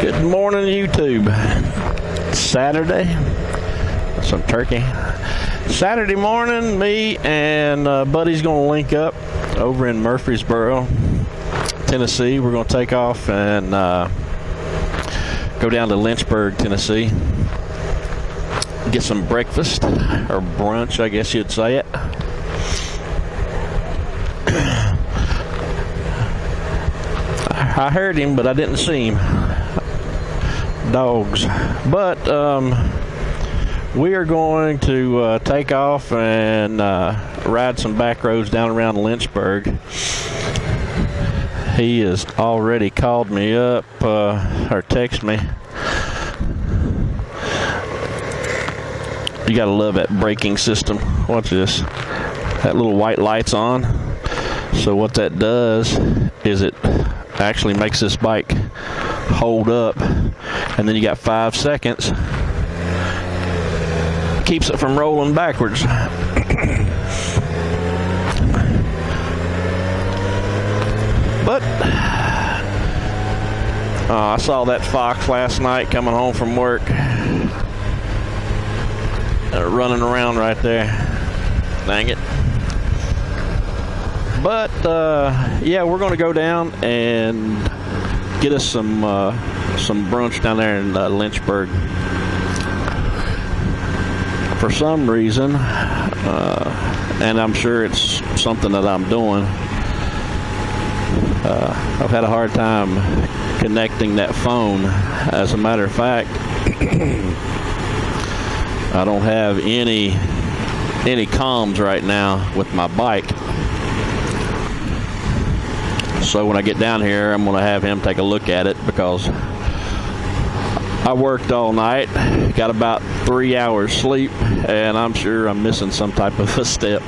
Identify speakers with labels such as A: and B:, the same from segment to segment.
A: Good morning, YouTube. Saturday. Some turkey. Saturday morning, me and Buddy's going to link up over in Murfreesboro, Tennessee. We're going to take off and go down to Lynchburg, Tennessee. Get some breakfast, or brunch, I guess you'd say it. I heard him, but I didn't see him. Dogs. But we are going to take off and ride some back roads down around Lynchburg. He has already called me up or texted me. You gotta love that braking system. Watch this. That little white light's on. So what that does is it actually makes this bike hold up, and then you got 5 seconds. Keeps it from rolling backwards. But I saw that fox last night coming home from work, running around right there. Dang it. But yeah, we're going to go down and get us some brunch down there in Lynchburg. For some reason, and I'm sure it's something that I'm doing, I've had a hard time connecting that phone. As a matter of fact, I don't have any comms right now with my bike. So when I get down here, I'm going to have him take a look at it, because I worked all night, got about 3 hours sleep, and I'm sure I'm missing some type of a step.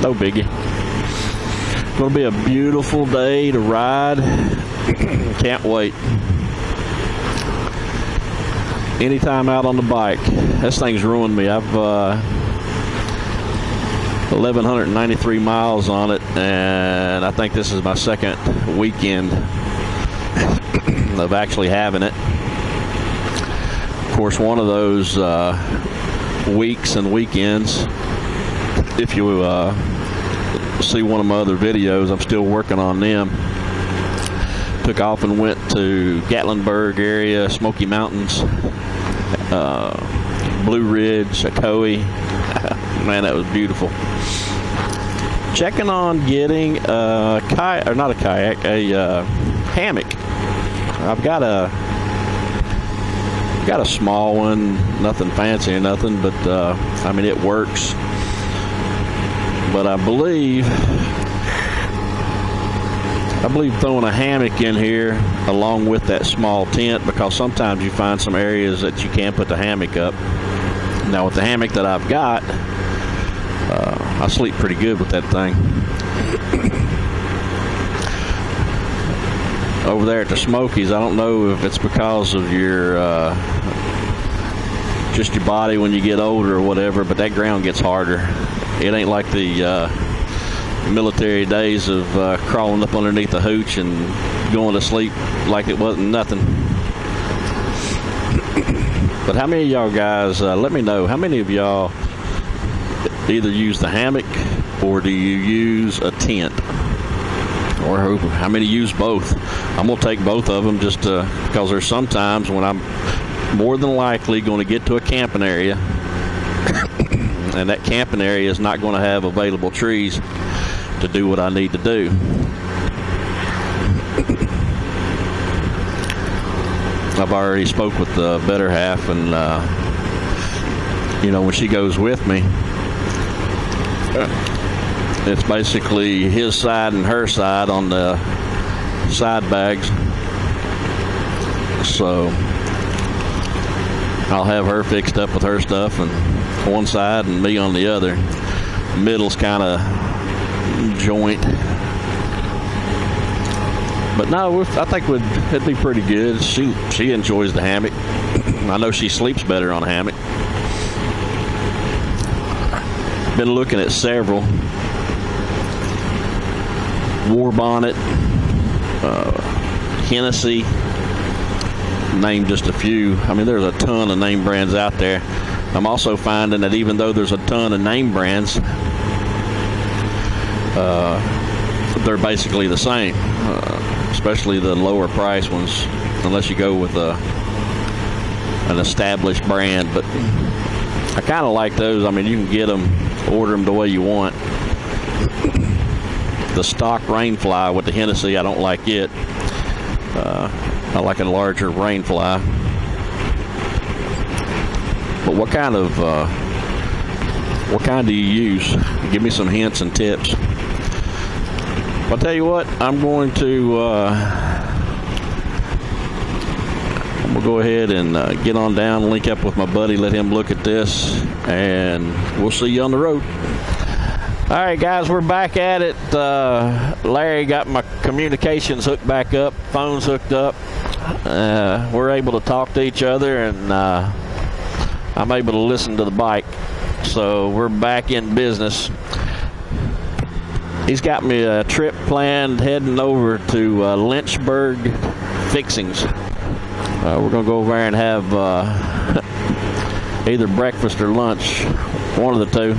A: No biggie. It's going to be a beautiful day to ride. Can't wait. Anytime out on the bike. This thing's ruined me. I've 1,193 miles on it, and I think this is my second weekend of actually having it. Of course, one of those weeks and weekends, if you see one of my other videos, I'm still working on them. Took off and went to Gatlinburg area, Smoky Mountains, Blue Ridge, Ocoee. Man, that was beautiful. Checking on getting a kayak, or not a kayak, a hammock. I've got a small one, nothing fancy or nothing, but I mean, it works. But I believe throwing a hammock in here along with that small tent, because sometimes you find some areas that you can't put the hammock up. Now with the hammock that I've got, I sleep pretty good with that thing. Over there at the Smokies, I don't know if it's because of your just your body when you get older or whatever, but that ground gets harder. It ain't like the military days of crawling up underneath the hooch and going to sleep like it wasn't nothing. But how many of y'all guys, let me know, how many of y'all either use the hammock or do you use a tent? Or how many use both? I'm going to take both of them, just because there's sometimes when I'm more than likely going to get to a camping area and that camping area is not going to have available trees to do what I need to do. I've already spoke with the better half, and you know, when she goes with me, it's basically his side and her side on the side bags. So I'll have her fixed up with her stuff and one side and me on the other. Middle's kind of joint. But no, I think it'd be pretty good. She enjoys the hammock. I know she sleeps better on a hammock. Been looking at several. War Bonnet, Hennessy, name just a few. I mean, there's a ton of name brands out there. I'm also finding that even though there's a ton of name brands, they're basically the same, especially the lower price ones, unless you go with an established brand. But I kind of like those. I mean, you can get them, order them the way you want. The stock Rainfly with the Hennessy, I don't like it. I like a larger Rainfly. But what kind do you use? Give me some hints and tips. I'll tell you what, I'm going to go ahead and get on down, link up with my buddy, let him look at this, and we'll see you on the road. All right, guys, we're back at it. Larry got my communications hooked back up, phones hooked up. We're able to talk to each other, and I'm able to listen to the bike. So we're back in business. He's got me a trip planned heading over to Lynchburg Fixings. We're going to go over there and have either breakfast or lunch, one of the two.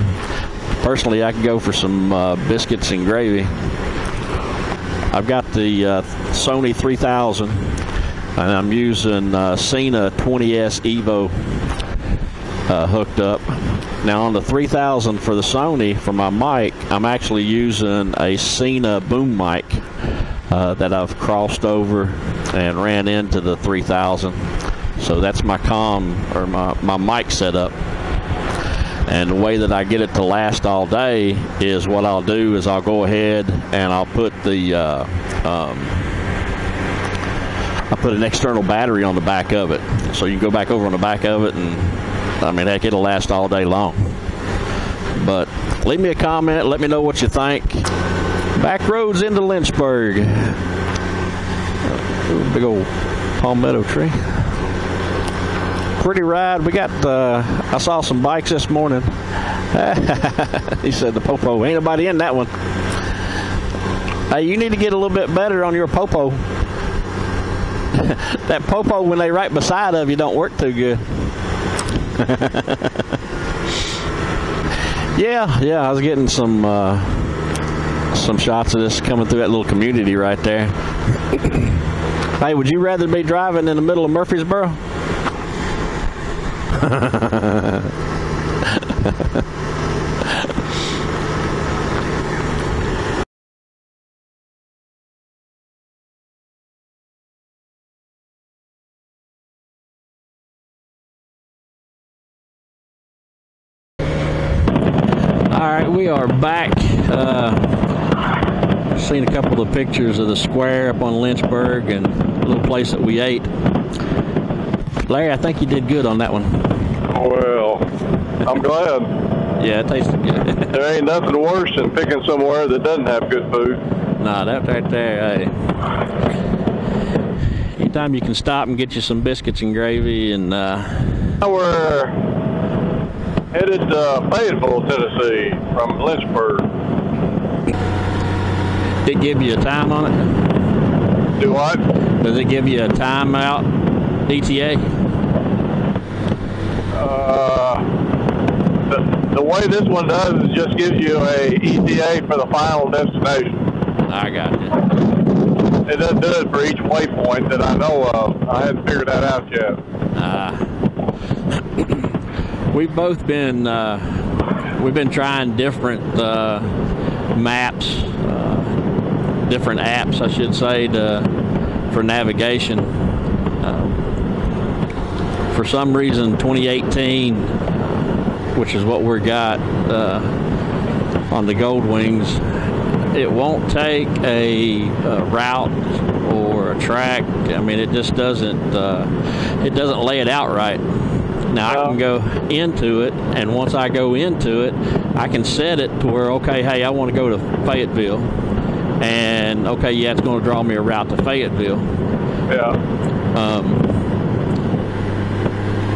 A: Personally, I could go for some biscuits and gravy. I've got the Sony 3000, and I'm using Cena 20S Evo hooked up. Now on the 3000 for the Sony, for my mic, I'm actually using a Cena boom mic that I've crossed over and ran into the 3000. So that's my or my mic setup. And the way that I get it to last all day is what I'll do is I'll go ahead and I'll put I'll put an external battery on the back of it. So you can go back over on the back of it, and I mean, heck, it'll last all day long. But leave me a comment. Let me know what you think. Back roads into Lynchburg. Big old palmetto tree. Pretty ride. We got, I saw some bikes this morning. He said the Popo. Ain't nobody in that one. Hey, you need to get a little bit better on your Popo. That Popo, when they right beside of you, don't work too good. Yeah, I was getting some shots of this coming through that little community right there. Hey, would you rather be driving in the middle of Murfreesboro? All right, we are back. Seen a couple of pictures of the square up on Lynchburg and a little place that we ate. Larry, I think you did good on that one. Well,
B: I'm glad.
A: Yeah, it tasted good.
B: There ain't nothing worse than picking somewhere that doesn't have good food.
A: Nah, that right there, hey. Anytime you can stop and get you some biscuits and gravy and...
B: We're headed to Fayetteville, Tennessee from Lynchburg.
A: Did it give you a time on it?
B: Do what?
A: Does it give you a time out, ETA?
B: The way this one does is just gives you a ETA for the final destination.
A: I got you.
B: It doesn't do it for each waypoint that I know of. I hadn't figured that out yet.
A: We've both been we've been trying different maps, different apps, I should say, for navigation. For some reason, 2018, which is what we got on the GoldWings, it won't take a route or a track. I mean, it just doesn't lay it out right. Now I can go into it, and once I go into it, I can set it to where, okay, hey, I want to go to Fayetteville, and okay, yeah, it's going to draw me a route to Fayetteville.
B: Yeah.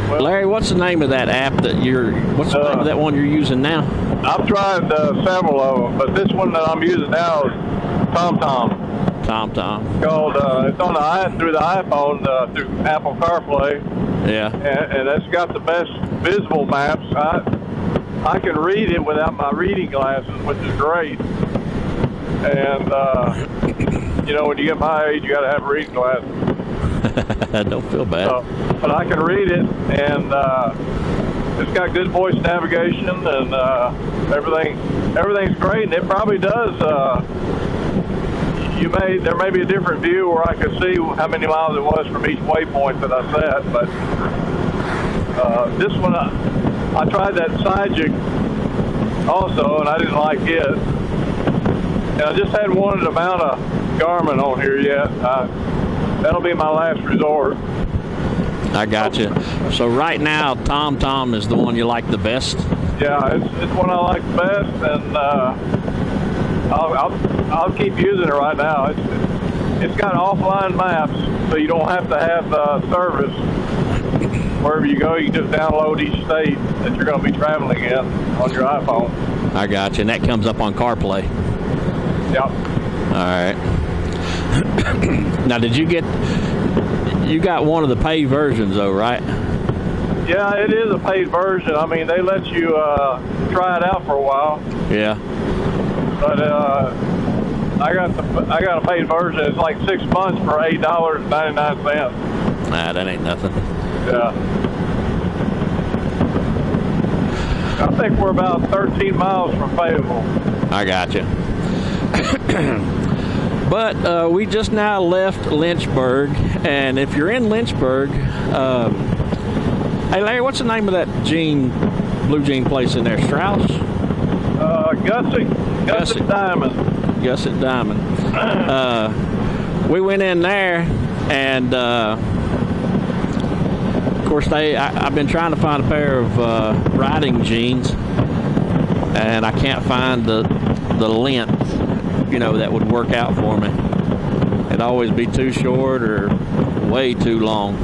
A: Well, Larry, what's the name of that app that what's the name of that one you're using now?
B: I've tried several of them, but this one that I'm using now is TomTom.
A: TomTom.
B: Called it's on through the iPhone through Apple CarPlay.
A: Yeah.
B: And it's got the best visible maps. I can read it without my reading glasses, which is great. And you know, when you get my age, you got to have reading glasses.
A: Don't feel bad.
B: But I can read it, and it's got good voice navigation, and everything's great. And it probably does. There may be a different view where I could see how many miles it was from each waypoint that I set, but this one I tried that Seismic also, and I didn't like it. And I just hadn't wanted to mount a Garmin on here yet. That'll be my last resort.
A: I got you. So right now, TomTom is the one you like the best?
B: Yeah, it's one I like the best, and I'll keep using it right now. It's got offline maps, so you don't have to have service. Wherever you go, you can just download each state that you're going to be traveling in on your iPhone.
A: I got you, and that comes up on CarPlay.
B: Yep.
A: All right. Now, you got one of the paid versions, though, right?
B: Yeah, it is a paid version. I mean, they let you try it out for a while.
A: Yeah.
B: But I got a paid version. It's like 6 months for $8.99.
A: Nah, that ain't nothing.
B: Yeah. I think we're about 13 miles from Fayetteville.
A: I got you. But we just now left Lynchburg, and if you're in Lynchburg, hey Larry, what's the name of that blue jean place in there? Strauss?
B: Gusset Diamond.
A: Gusset Diamond. We went in there, and of course I've been trying to find a pair of riding jeans, and I can't find the length, you know, that would work out for me. It'd always be too short or way too long.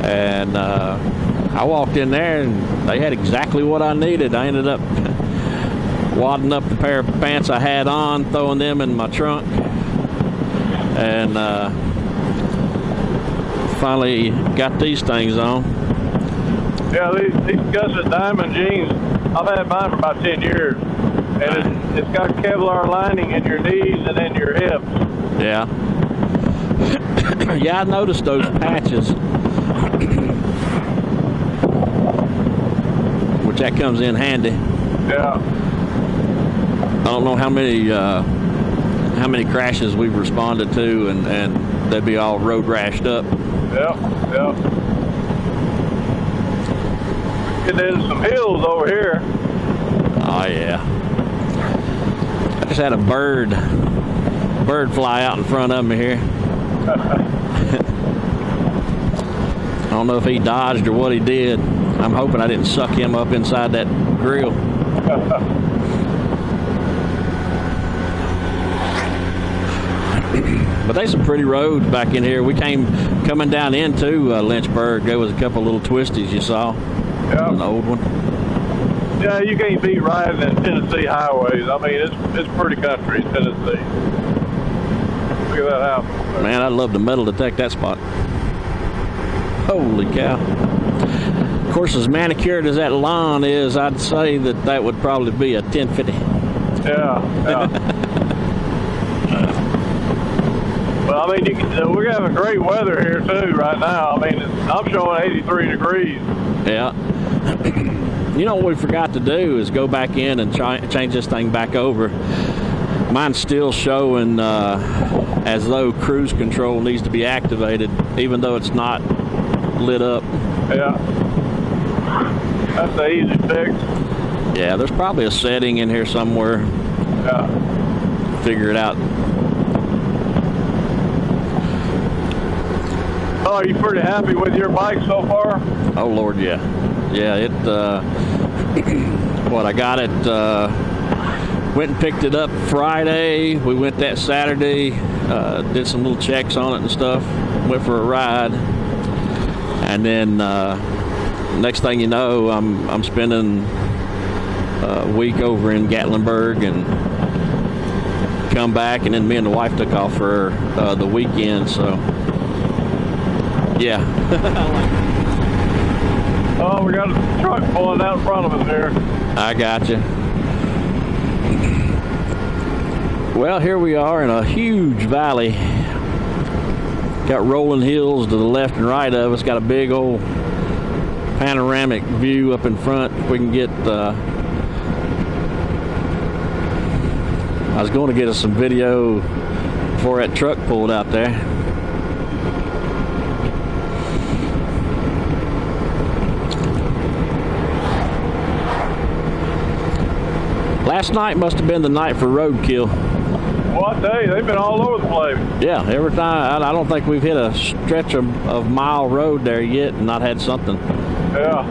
A: And I walked in there, and they had exactly what I needed. I ended up wadding up the pair of pants I had on, throwing them in my trunk, and finally got these things on.
B: Yeah, these Gusset Diamond jeans, I've had mine for about 10 years. And it's got Kevlar lining in your knees and in your hips.
A: Yeah. Yeah, I noticed those patches. Which that comes in handy.
B: Yeah.
A: I don't know how many crashes we've responded to, and they'd be all road rashed up.
B: Yeah. Getting into some hills over here.
A: Oh yeah. I just had a bird fly out in front of me here. I don't know if he dodged or what he did. I'm hoping I didn't suck him up inside that grill. But there's some pretty roads back in here. We coming down into Lynchburg. There was a couple little twisties you saw.
B: Yeah.
A: An old one.
B: Yeah, you can't beat riding in Tennessee highways. I mean, it's pretty country, Tennessee. Look at that house.
A: Man, I'd love to metal detect that spot. Holy cow. Of course, as manicured as that lawn is, I'd say that would probably be a 1050.
B: Yeah. Well, I mean, we're having great weather here, too, right now. I mean, I'm showing 83 degrees.
A: Yeah. You know what we forgot to do is go back in and change this thing back over. Mine's still showing as though cruise control needs to be activated, even though it's not lit up.
B: Yeah. That's an easy fix.
A: Yeah, there's probably a setting in here somewhere.
B: Yeah.
A: Figure it out.
B: Oh, are you pretty happy with your bike so far?
A: Oh, Lord, yeah. Yeah, it, I got it, went and picked it up Friday. We went that Saturday, did some little checks on it and stuff, went for a ride. And then next thing you know, I'm spending a week over in Gatlinburg and come back, and then me and the wife took off for the weekend. So, yeah.
B: Oh, we got a truck pulling out in front of us here.
A: I got you. Well, here we are in a huge valley. Got rolling hills to the left and right of us. Got a big old panoramic view up in front. If we can get I was going to get us some video before that truck pulled out there. Last night must have been the night for roadkill.
B: What day? They've been all over the place.
A: Yeah, every time. I don't think we've hit a stretch of mile road there yet and not had something.
B: Yeah.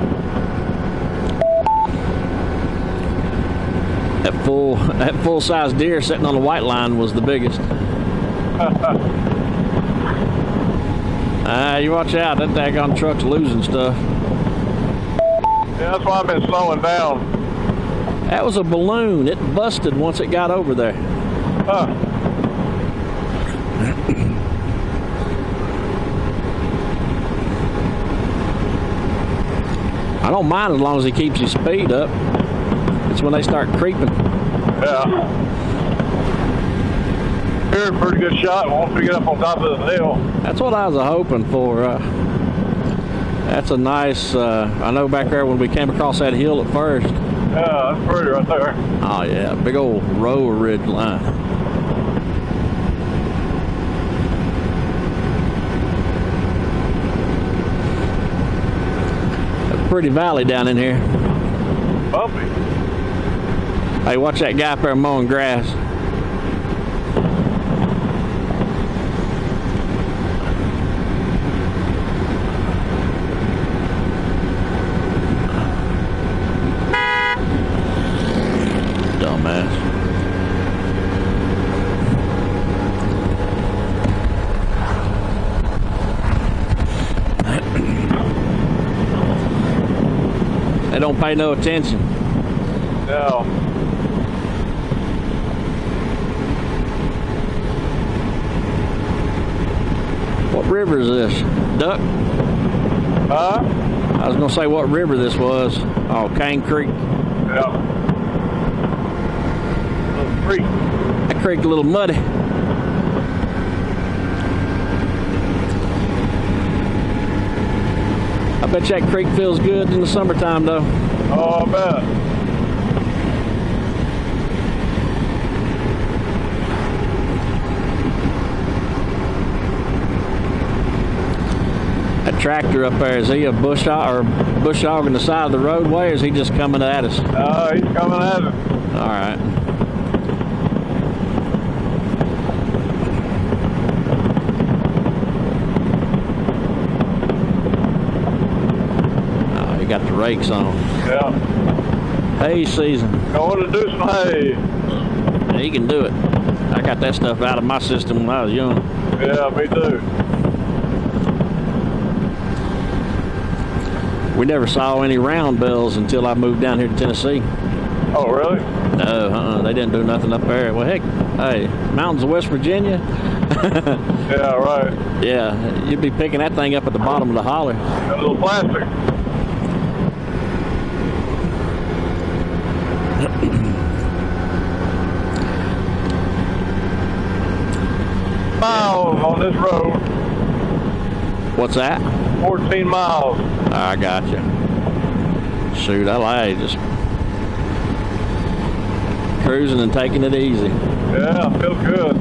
A: That full size deer sitting on the white line was the biggest. You watch out, that daggone truck's losing stuff.
B: Yeah, that's why I've been slowing down.
A: That was a balloon. It busted once it got over there.
B: Huh.
A: I don't mind as long as he keeps his speed up. It's when they start creeping.
B: Yeah. Here's a pretty good shot once we get up on top of the hill.
A: That's what I was hoping for. That's a nice, I know back there when we came across that hill at first.
B: Yeah, that's pretty right there.
A: Oh yeah, big old row of ridge line. A pretty valley down in here.
B: Bumpy.
A: Hey, watch that guy up there mowing grass. Dumbass. They don't pay no attention.
B: No.
A: What river is this? Duck?
B: Huh?
A: I was gonna say what river this was. Oh, Cane Creek.
B: Yeah. Little creek.
A: That creek a little muddy. I bet that creek feels good in the summertime though.
B: Oh, I bet.
A: That tractor up there, is he a bush hogging the side of the roadway, or is he just coming at us?
B: He's coming at us.
A: All right. Oh, he got the rakes on.
B: Yeah.
A: Hay season.
B: Going to do some hay.
A: He can do it. I got that stuff out of my system when I was young.
B: Yeah, me too.
A: We never saw any round bells until I moved down here to Tennessee.
B: Oh, really?
A: No, they didn't do nothing up there. Well, heck, hey, mountains of West Virginia.
B: Yeah, right.
A: Yeah, you'd be picking that thing up at the bottom of the holler.
B: Got a little plastic. Miles on this road.
A: What's that?
B: 14 miles.
A: I got you. Shoot, I like just cruising and taking it easy.
B: Yeah, I feel good.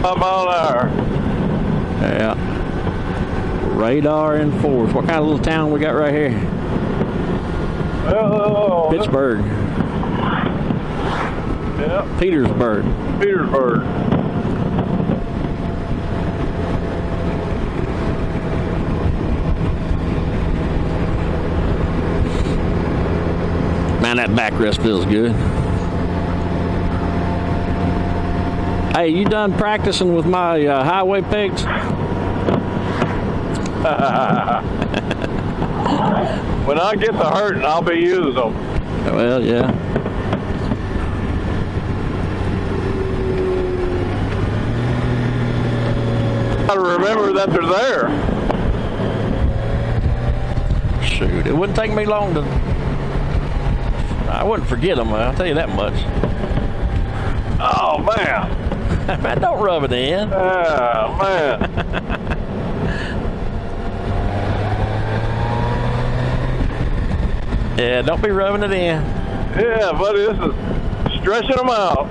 B: Mile an hour.
A: Yeah. Radar enforced. What kind of little town we got right here? Pittsburgh.
B: Yeah.
A: Petersburg.
B: Petersburg.
A: Man, that backrest feels good. Hey, you done practicing with my highway pigs?
B: When I get to hurting, I'll be using them.
A: Well, yeah.
B: Got to remember that they're there.
A: Shoot, it wouldn't take me long to. I wouldn't forget them. I'll tell you that much.
B: Oh man.
A: Man, don't rub it in.
B: Oh man.
A: Yeah, don't be rubbing it in.
B: Yeah, buddy, this is stretching them out.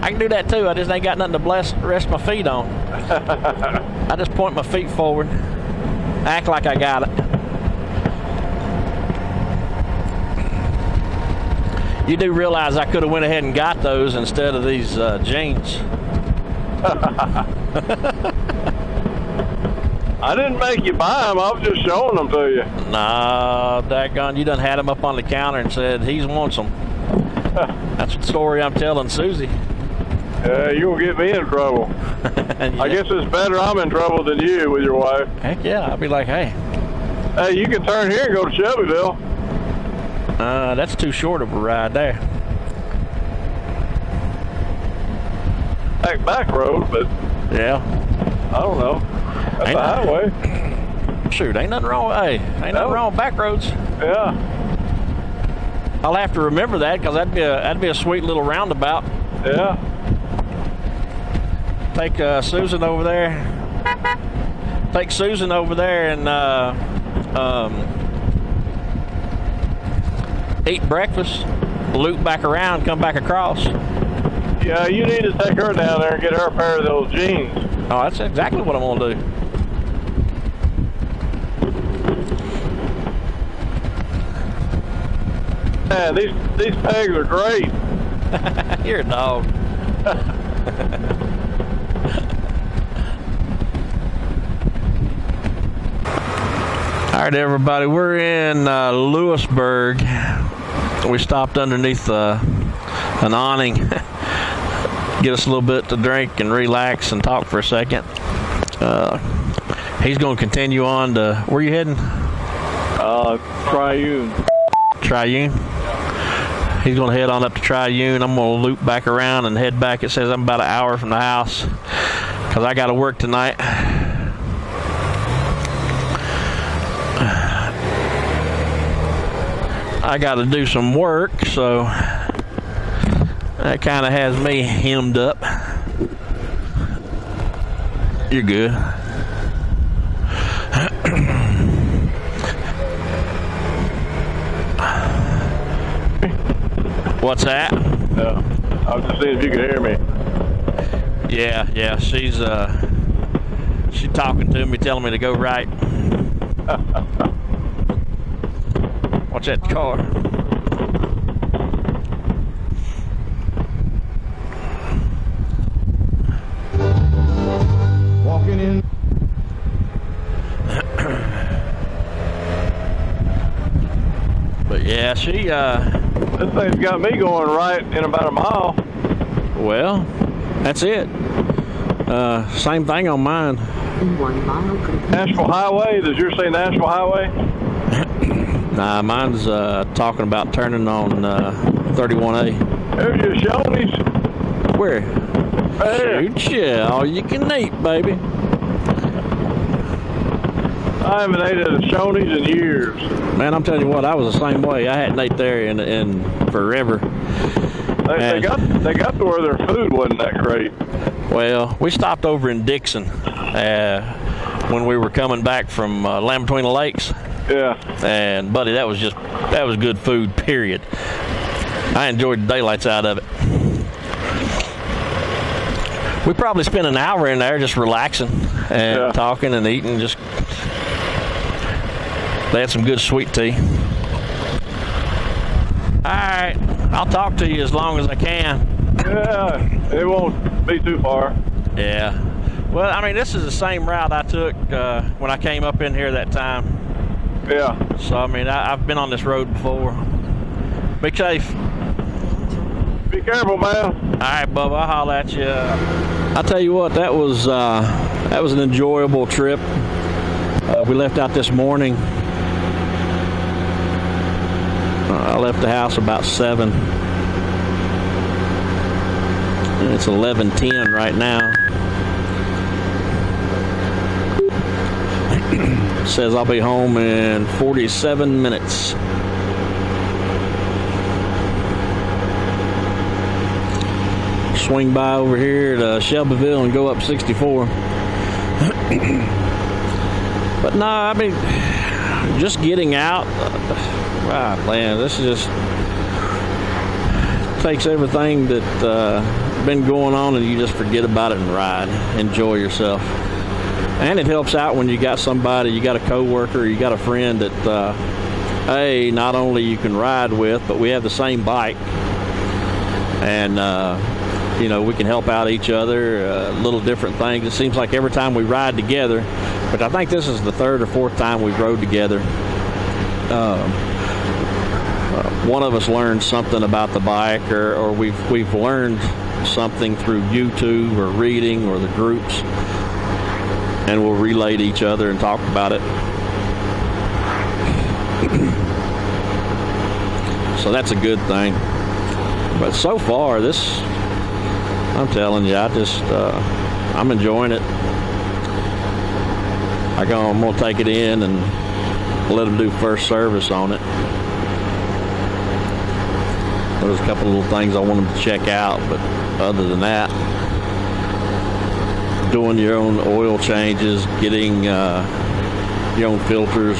A: I can do that too. I just ain't got nothing to rest my feet on. I just point my feet forward, act like I got it. You do realize I could have went ahead and got those instead of these jeans.
B: I didn't make you buy them. I was just showing them to you.
A: Nah, daggone, you done had them up on the counter and said, he wants them. That's the story I'm telling Susie.
B: Yeah, you'll get me in trouble.
A: Yeah.
B: I guess it's better I'm in trouble than you with your wife.
A: Heck yeah, I'll be like, hey.
B: Hey, you can turn here and go to Shelbyville.
A: That's too short of a ride there.
B: Back road, but
A: yeah.
B: I don't know. That's a highway.
A: Shoot, ain't nothing wrong. Ain't nothing wrong with back roads.
B: Yeah.
A: I'll have to remember that because that'd be a sweet little roundabout.
B: Yeah.
A: Take Susan over there. Take Susan over there and eat breakfast. Loop back around, come back across.
B: Yeah, you need to take her down there and get her a pair of those jeans.
A: Oh, that's exactly what I'm gonna do.
B: Man, these pegs are great.
A: You're a dog. All right, everybody, we're in Lewisburg. We stopped underneath an awning, get us a little bit to drink and relax and talk for a second. He's going to continue on to, where you heading? Triune. He's going to head on up to Triune. I'm going to loop back around and head back. It says I'm about an hour from the house because I got to work tonight. I got to do some work, so that kind of has me hemmed up. You're good. What's that?
B: I was just seeing if you could hear me.
A: Yeah. She's talking to me, telling me to go right. Watch that car.
B: Walking in.
A: But yeah, she
B: This thing's got me going right in about a mile.
A: well, that's it. Same thing on mine.
C: In 1 mile.
B: Nashville Highway. Does yours say Nashville Highway?
A: Nah, mine's talking about turning on 31A.
B: There's your Shoney's.
A: Where?
B: Right there.
A: Shoot, yeah, all you can eat, baby.
B: I haven't ate at a Shoney's in years.
A: Man, I'm telling you what, I was the same way. I hadn't ate there in forever.
B: They got to where their food wasn't that great.
A: Well, we stopped over in Dixon when we were coming back from Land Between the Lakes.
B: Yeah.
A: And buddy, that was good food, period. I enjoyed the daylights out of it. We probably spent an hour in there just relaxing and talking and eating. They had some good sweet tea. All right, I'll talk to you as long as I can.
B: Yeah, it won't be too far.
A: Yeah. Well, I mean, this is the same route I took when I came up in here that time.
B: Yeah.
A: So, I mean, I've been on this road before. Be safe.
B: Be careful, man.
A: All right, Bubba, I'll holler at you. I'll tell you what, that was an enjoyable trip. We left out this morning I left the house about 7. And it's 11:10 right now. Says I'll be home in 47 minutes. Swing by over here to Shelbyville and go up 64. But no, I mean, just getting out, wow, man, this is just takes everything that been going on, and you just forget about it and ride, enjoy yourself. And it helps out when you got somebody, you got a coworker, you got a friend that, hey, not only you can ride with, but we have the same bike, and you know, we can help out each other, little different things. It seems like every time we ride together, but I think this is the 3rd or 4th time we've rode together, one of us learned something about the bike, or we've learned something through YouTube or reading or the groups, and we'll relay to each other and talk about it. So that's a good thing. But so far, this, I'm telling you, I'm enjoying it. I'm going to take it in and let them do first service on it. There's a couple of little things I want them to check out, but other than that, doing your own oil changes, getting your own filters.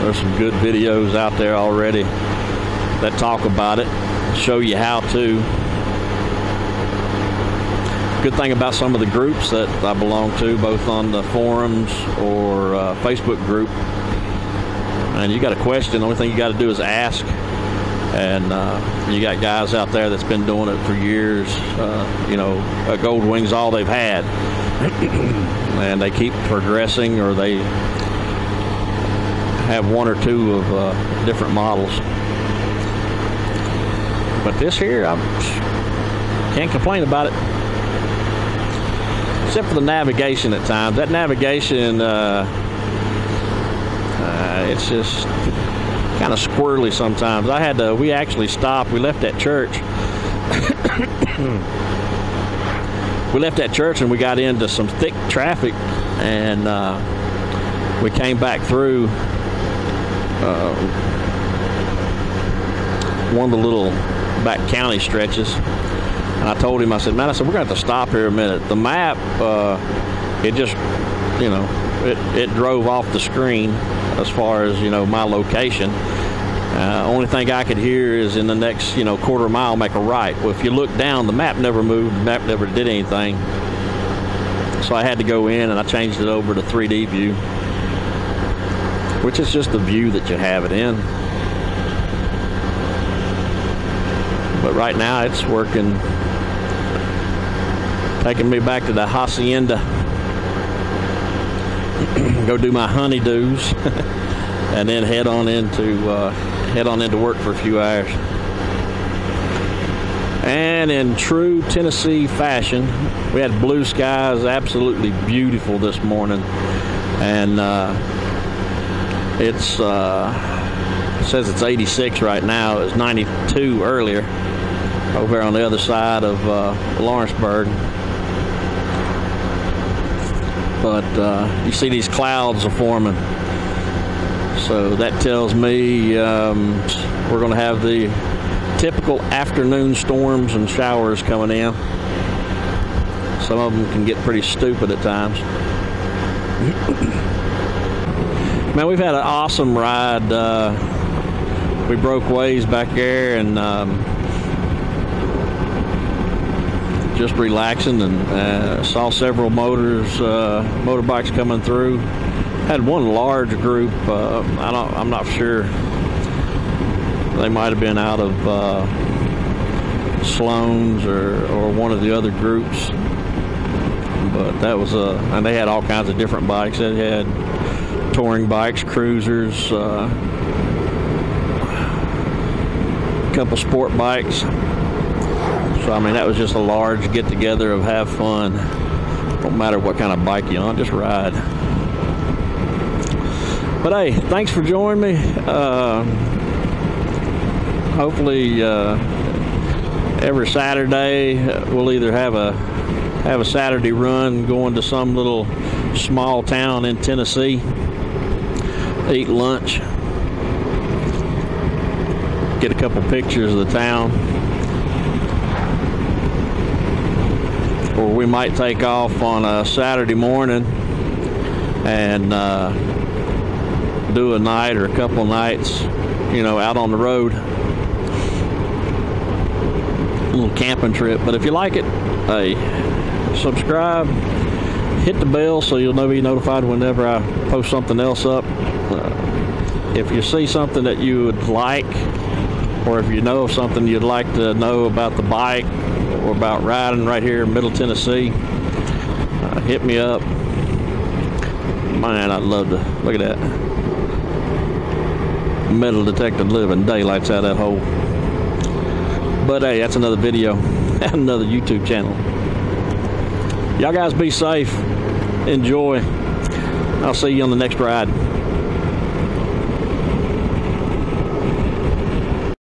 A: There's some good videos out there already that talk about it, show you how to. Good thing about some of the groups that I belong to, both on the forums or Facebook group, and you got a question, the only thing you got to do is ask. And you got guys out there that's been doing it for years. You know, GoldWing's all they've had. And they keep progressing, or they have 1 or 2 of different models. But this here, I can't complain about it. Except for the navigation at times. That navigation, it's just kind of squirrely sometimes. We actually stopped. We left that church. We left that church and we got into some thick traffic, and we came back through one of the little back county stretches. And I told him, I said, we're going to have to stop here a minute. The map, it just, you know, it drove off the screen as far as, you know, my location. Only thing I could hear is in the next, you know, quarter mile, make a right. Well, if you look down, the map never moved. The map never did anything. So I had to go in and I changed it over to 3D view, which is just the view that you have it in. But right now it's working, taking me back to the hacienda. Go do my honeydews and then head on into work for a few hours. And in true Tennessee fashion, we had blue skies, absolutely beautiful this morning. And it says it's 86 right now. It was 92 earlier over there on the other side of Lawrenceburg. But you see these clouds are forming. So that tells me we're going to have the typical afternoon storms and showers coming in. Some of them can get pretty stupid at times. Man, we've had an awesome ride. We broke ways back there and just relaxing, and saw several motorbikes coming through. Had one large group. I'm not sure. They might have been out of Sloan's or one of the other groups. But that was and they had all kinds of different bikes. They had touring bikes, cruisers, a couple sport bikes. So I mean, that was just a large get together of have fun. Don't matter what kind of bike you're on, just ride. But hey, thanks for joining me. hopefully every Saturday we'll either have a Saturday run going to some little small town in Tennessee, eat lunch, get a couple pictures of the town, or we might take off on a Saturday morning and do a night or a couple nights, out on the road. A little camping trip. But if you like it, hey, subscribe, hit the bell so you'll be notified whenever I post something else up. If you see something that you would like, or if you know of something you'd like to know about the bike or about riding right here in Middle Tennessee, hit me up. Man, I'd love to. Look at that. Metal detector living daylights out of that hole. But hey, that's another video, another YouTube channel. Y'all guys be safe. Enjoy. I'll see you on the next ride.